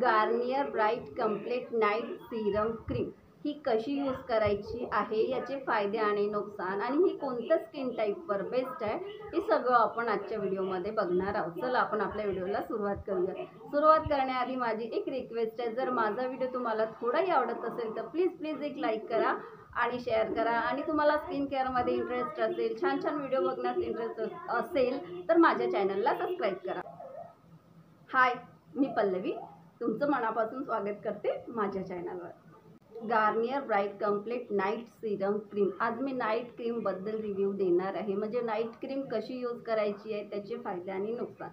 Garnier bright complete night serum cream ही कशी use करायची आहे, याचे फायदे आणि नुकसान आणि ही कोणत्या स्किन टाईपवर बेस्ट आहे हे सगळं आपण आजच्या व्हिडिओमध्ये बघणार आहोत। चला आपण आपल्या व्हिडिओला सुरुवात करूया। सुरुवात करण्याआधी माझी एक रिक्वेस्ट आहे, जर माझा व्हिडिओ तुम्हाला थोडाही आवडत असेल तर प्लीज एक लाईक करा आणि शेअर करा। आणि तुम्हाला स्किन केअरमध्ये इंटरेस्ट असेल, छान छान व्हिडिओ बघण्यात इंटरेस्ट असेल तर माझ्या चॅनलला सबस्क्राईब करा। हाय, मी पल्लवी तुमचं मनापासून स्वागत करते माझ्या चॅनलवर। Garnier bright complete night serum cream. आज मी नाईट क्रीम बद्दल रिव्ह्यू देणार आहे, म्हणजे नाईट क्रीम कशी यूज करायची आहे, त्याचे फायदे आणि नुकसान।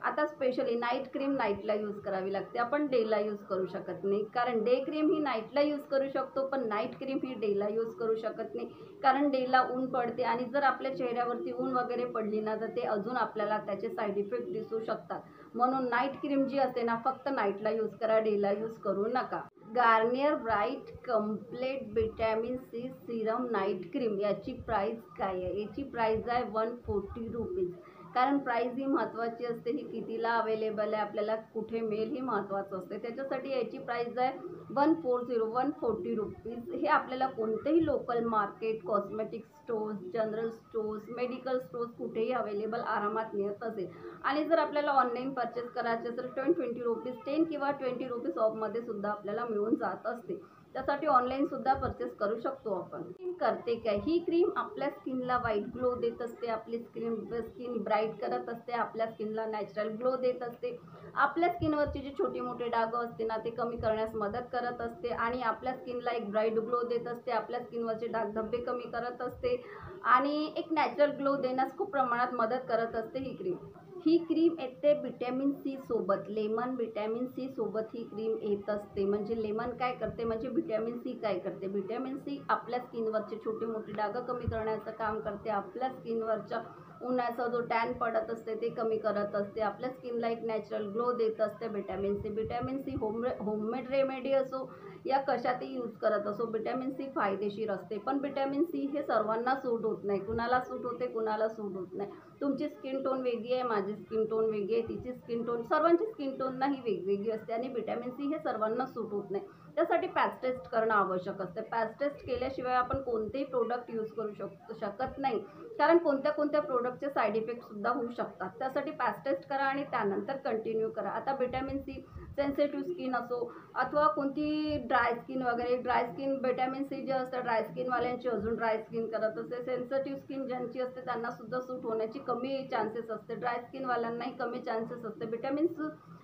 आता स्पेशली नाईट क्रीम नाईटला यूज करावी लागते, आपण डेला यूज करू शकत नाही। कारण डे क्रीम ही नाईटला यूज करू शकतो, पण नाईट क्रीम ही डेला यूज करू शकत नाही, कारण डेला ऊन पडते आणि जर आपल्या चेहऱ्यावरती ऊन वगैरे पडली ना तर ते अजून आपल्याला त्याचे साईड इफेक्ट दिसू शकतात। म्हणून नाईट क्रीम जी असते ना फक्त नाईटला यूज करा, डेला यूज करू नका। Garnier bright complete vitamin C serum night cream, याची प्राइस काय आहे? याची प्राइस आहे 140 रुपीज। कारण प्राइस ही महत्त्वाची असते, ही कितीला अवेलेबल आहे, आपल्याला कुठे मिळेल हे महत्त्वाचं असते, त्याच्यासाठी याची प्राइस आहे 140 रुपीज। हे आपल्याला कोणतेही local market, cosmetic stores, general stores, medical stores कुठेही अवेलेबल आरामात मिळत असेल। आणि जर आपल्याला ऑनलाईन परचेस करायचे असेल तर 20 रुपीज 10 किंवा 20 रुपीज ऑफमध्ये सुद्धा आपल्याला मिळून जात असते, त्यासाठी ऑनलाईन सुद्धा परचेस करू शकतो आपण। क्रीम करते काय? ही क्रीम आपल्या स्किनला व्हाईट ग्लो देत असते, आपली स्किन ब्राईट करत असते, आपल्या स्किनला नॅचरल ग्लो देत असते, आपल्या स्किनवरचे जे छोटे मोठे डाग असते ना ते कमी करण्यास मदत करत असते आणि आपल्या स्किनला एक ब्राईट ग्लो देत असते, आपल्या स्किनवरचे डाग धब्बे कमी करत असते आणि एक नॅचरल ग्लो देण्यास खूप प्रमाणात मदत करत असते ही क्रीम। ही क्रीम येते विटॅमिन सी सोबत, लेमन विटॅमिन सी सोबत ही क्रीम येत असते। म्हणजे लेमन काय करते, म्हणजे विटॅमिन सी काय करते? विटॅमिन सी आपल्या स्किनवरचे छोटे मोठे डाग कमी करण्याचं काम करते, आपल्या स्किनवरच्या उन्हाचा जो टॅन पडत असते ते कमी करत असते, आपल्या स्किनला एक नॅचरल ग्लो देत असते vitamin C. Vitamin C homemade remedy असो या कशातही यूज करत असो, विटॅमिन सी फायदेशीर असते। पण विटॅमिन सी हे सर्वांना सूट होत नाही, कुणाला सूट होते कुणाला सूट होत नाही। तुमची स्किन टोन वेगळी आहे, माझी स्किन टोन वेगळी आहे, तिची स्किन टोन, सर्वांची स्किन टोन नाही वेगवेगळी असते आणि विटॅमिन सी हे सर्वांना सूट होत नाही, त्यासाठी पॅच टेस्ट करणं आवश्यक असते। पॅच टेस्ट केल्याशिवाय आपण कोणतेही प्रोडक्ट यूज करू शकत नाही, कारण कोणत्या प्रोडक्टचे साईड इफेक्ट सुद्धा होऊ शकतात, त्यासाठी पॅच टेस्ट करा आणि त्यानंतर कंटिन्यू करा। आता विटॅमिन सी सेन्सिटिव्ह स्किन असो अथवा कोणती ड्राय स्किन वगैरे, ड्राय स्किन विटॅमिन सी जे असतं ड्राय स्किनवाल्यांची अजून ड्राय स्किन करत असते, सेन्सिटिव्ह स्किन ज्यांची असते त्यांना सुद्धा सूट होण्याची कमी चान्सेस असते, ड्राय स्किनवाल्यांनाही कमी चान्सेस असते।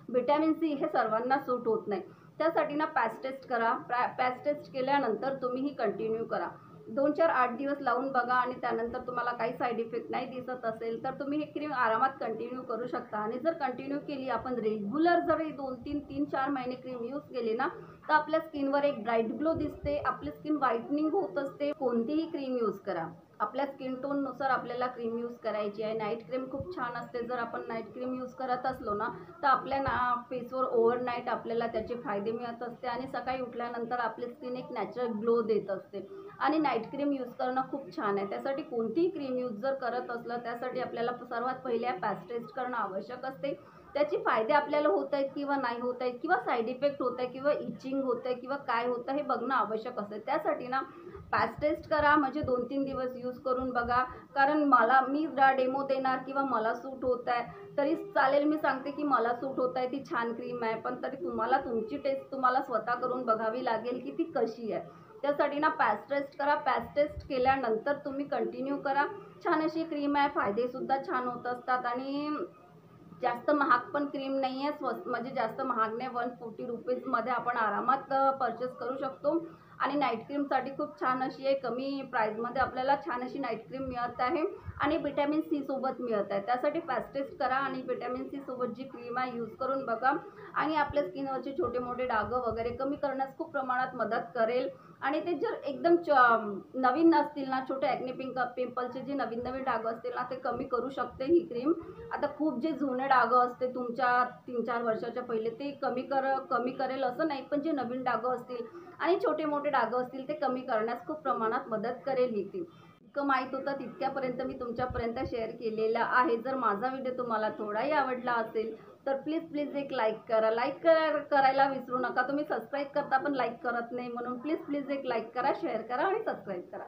विटॅमिन सी हे सर्वांना सूट होत नाही, त्यासाठी ना पॅच टेस्ट करा। पॅच टेस्ट केल्यानंतर तुम्ही ही कंटिन्यू करा, 2-4-8 दिवस लावून बघा आणि त्यानंतर तुम्हाला काही साईड इफेक्ट नाही दिसत असेल तर तुम्ही ही क्रीम आरामात कंटिन्यू करू शकता। आणि जर कंटिन्यू केली, आपण रेग्युलर जर 2-3-4 महिने क्रीम यूज केली ना तर आपल्या स्किनवर एक ब्राईट ग्लो दिसते, आपली स्किन व्हाईटनिंग होत असते। कोणतीही क्रीम यूज करा, आपल्या स्किन टोननुसार आपल्याला क्रीम यूज करायची आहे। नाईट क्रीम खूप छान असते, जर आपण नाईट क्रीम यूज करत असलो ना तर आपल्या फेसवर ओव्हरनाईट आपल्याला त्याचे फायदे मिळत असते आणि सकाळी उठल्यानंतर आपली स्किन एक नॅचरल ग्लो देत असते आणि नाईट क्रीम यूज करणं खूप छान आहे। त्यासाठी कोणतीही क्रीम यूज जर करत असलं त्यासाठी आपल्याला सर्वात पहिले पॅच टेस्ट करणं आवश्यक असते, त्याचे फायदे आपल्याला होत आहेत किंवा नाही होत आहेत, किंवा साईड इफेक्ट होत आहे किंवा इचिंग होत आहे किंवा काय होतं हे बघणं आवश्यक असते। त्यासाठी ना पॅच टेस्ट करा, म्हणजे 2-3 दिवस यूज करून बघा। कारण मी डेमो देणार किंवा मला सूट होत आहे तरी चालेल, मी सांगते की मला सूट होत आहे, ती छान क्रीम आहे, पण तरी तुम्हाला तुमची टेस्ट तुम्हाला स्वतः करून बघावी लागेल की ती कशी आहे, त्यासाठी ना पॅच टेस्ट करा। पॅच टेस्ट केल्यानंतर तुम्ही कंटिन्यू करा, छान अशी क्रीम आहे, फायदेसुद्धा छान होत असतात आणि जास्त महाग पण क्रीम नाही आहे, स्वस्त म्हणजे जास्त महाग नाही, 140 रुपीजमध्ये आपण आरामात परचेस करू शकतो। आणि नाईट क्रीमसाठी खूप छान अशी आहे, कमी प्राईजमध्ये आपल्याला छान अशी नाईट क्रीम मिळत आहे आणि विटॅमिन सी सोबत मिळत आहे, त्यासाठी पॅच टेस्ट करा आणि विटॅमिन सी सोबत जी क्रीम आहे यूज करून बघा आणि आपल्या स्किनवरचे छोटे मोठे डाग वगैरे कमी करण्यास खूप प्रमाणात मदत करेल। आणि ते जर एकदम नवीन असतील ना, छोटे ॲक्ने पिंपलचे जे नवीन डाग असतील ना ते कमी करू शकते ही क्रीम। आता खूप जे जुने डाग असते तुमच्या 3-4 वर्षाच्या पहिले ते कमी करेल असं नाही, पण जे नवीन डाग असतील आणि छोटे मोठे डाग असतील ते कमी करण्यास खूप प्रमाणात मदत करेल ही क्रीम। इतकं माहीत होतं तितक्यापर्यंत मी तुमच्यापर्यंत शेअर केलेलं आहे। जर माझा व्हिडिओ तुम्हाला थोडाही आवडला असेल तर प्लीज एक लाईक करा. करायला विसरू नका. तुम्ही सबस्क्राईब करता पण लाईक करत नाही, म्हणून प्लीज एक लाईक करा, शेअर करा आणि सबस्क्राईब करा.